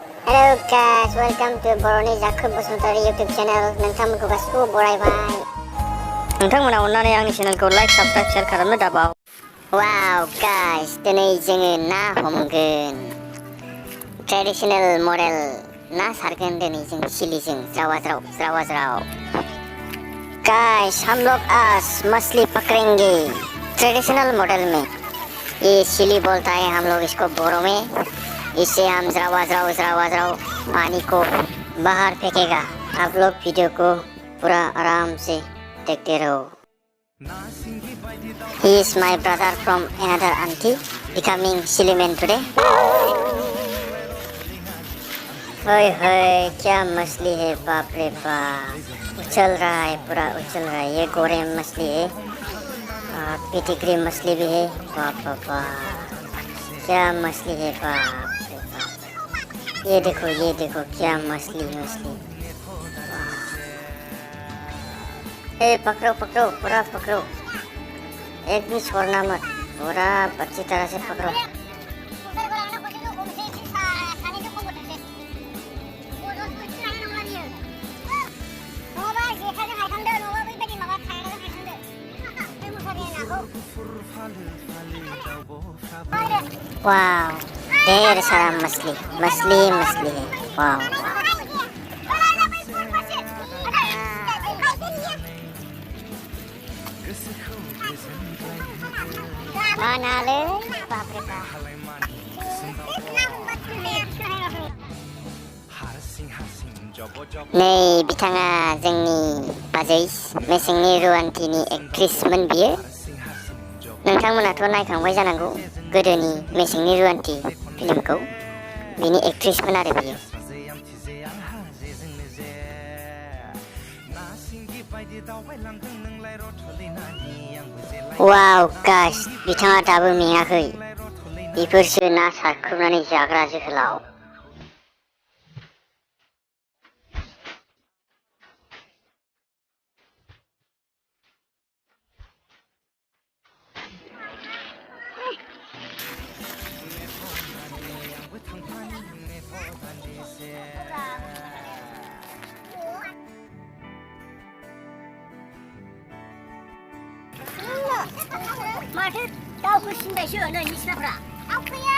Hello guys, welcome to Boroni Jakrub Basumatary YouTube channel. नोंथांमोनखौ गासिबो बरायबाय. नोंथांमोना अननानै आंनि चेनेलखौ लाइक, साबस्क्राइब, शेयार खालामनो दाबाव. Wow guys, दिनै जोङो ना हमगोन. ट्रेडिशनल मडेल ना सारगोन दिनै जों सिलिजों ज्रावा-ज्राव. Guys, हम लोग आज मछली पकड़ेंगे ट्रेडिशनल मॉडल में. ये सिली बोलता है, हम लोग इसको बोरो में. इससे हम ज्रावा-ज्राव पानी को बाहर फेंकेगा. आप लोग वीडियो को पूरा आराम से देखते रहो. He is my brother from another auntie becoming silly man today. हाय क्या मछली है, बाप रे बाप. उछल रहा है, पूरा उछल रहा है. ये गोरे मछली है, पिटिक्री मछली भी है. बाप रे बाप, क्या मछली है, बाप रे बाप. ये देखो क्या मछली. ए पकड़ो पूरा पकड़ो, एक भी छोड़ना मत. पूरा अच्छी तरह से पकड़ो. वाव, ढेर सारा मछली है. वाव. mana le, बाप रे बाप. नै बिथाङा जोंनि बाजै मेसेंनि रुवान्थिनि एक्ट्रेसमोन बियो. नोंथांमोनाथ' नायखांबाय जानांगौ गोदोनि मेसेंनि रुवान्थि फिल्मखौ. बिनि एक्ट्रेसमोन आरो बियो. वाव गाइस, बिथाङा दाबो मेङाखै. बेफोरसो ना सारख्रुबनानै जाग्रा जोहोलाव. माथो दाउखौ सिनबायसो नोंनि सिख्लाफ्रा. दाउखौयो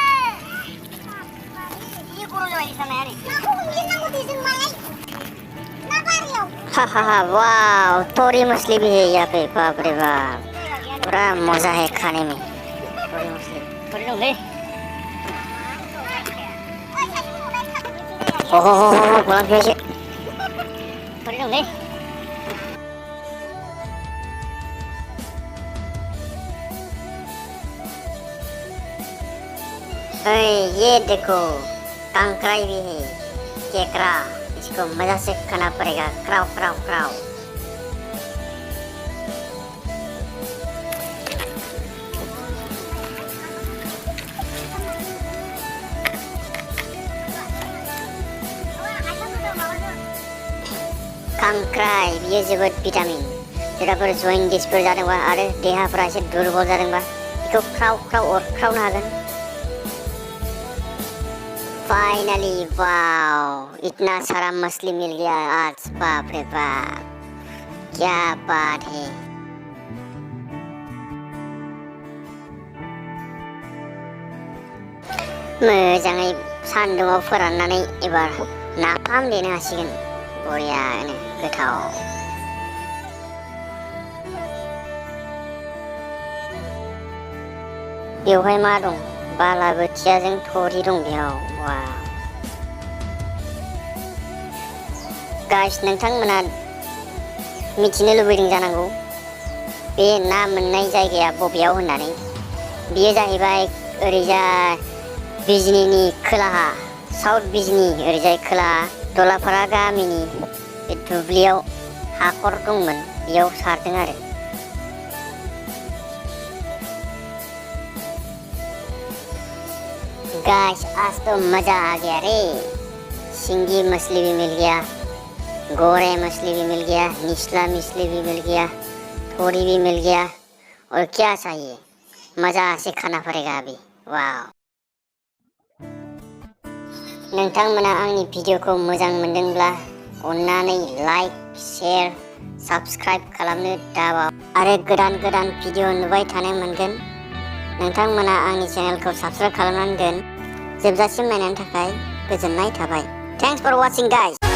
जि गरम जाबाय सानाया नै. नाखौ हमजेननांगौ दे जों मालाय ना बारियाव. हा वाव, तोरी मछली भी है यहाँ पे. बाप रे बाप, पूरा मजा है खाने में. तोरी मछली दे. ओहो pulang sih. Tोरी दे. ये देखो कांकराई भी है, केकड़ा. इसको मजा से खाना पड़ेगा. क्राउ. कांकराई बियो जोबोद भिटामिन. जेराफोर जन्दिसफोर जादोंबा आरो देहाफोरा एसे दुरबल जादोंबा बेखौ ख्राव अरख्रावनो हागोन. फाइनली वाव, इतना सारा मछली मिल गया आज. बाप रे बाप, क्या बात है. मोजाङै सान्दुङाव फोराननानै एबार नाफाम देनो हासिगोन. बरियानो गोथाव. बेवहाय मा दं? बालाबोथियाजों थोरि दं बेयाव. वाव गाइस, नोंथांमोना मिथिनो लुबैदों जानांगौ बे ना मोननाय जायगाया बबेयाव होननानै. बेयो जाहैबाय ओरैजाय बिजनीनि खोलाहा, साउथ बिजनी ओरैजाय खोलाहा दलापारा गामिनि बे दुब्लियाव हाखर दंमोन, बेयाव सारदों आरो. गाइस आज तो मजा आ गया रे. सिंगी मछली भी मिल गया, गोरे मछली भी मिल गया, निचला मछली भी मिल गया, थोड़ी भी मिल गया. और क्या चाहिए, मजा से खाना पड़ेगा अभी. वाह. नोंथांमोना आंनि भिडिअखौ मोजां मोनदोंब्ला अन्नानै लाइक, शेयार, साबस्क्राइब खालामनो दाबाव आरो गोदान भिडिअ नुबाय थानो मोनगोन। नोंथांमोना आंनि चेनेलखौ साबस्क्राइब खालामनानै दोन। जोबजासिम नायनायनि थाखाय गोजोननाय थाबाय। Thanks for watching guys.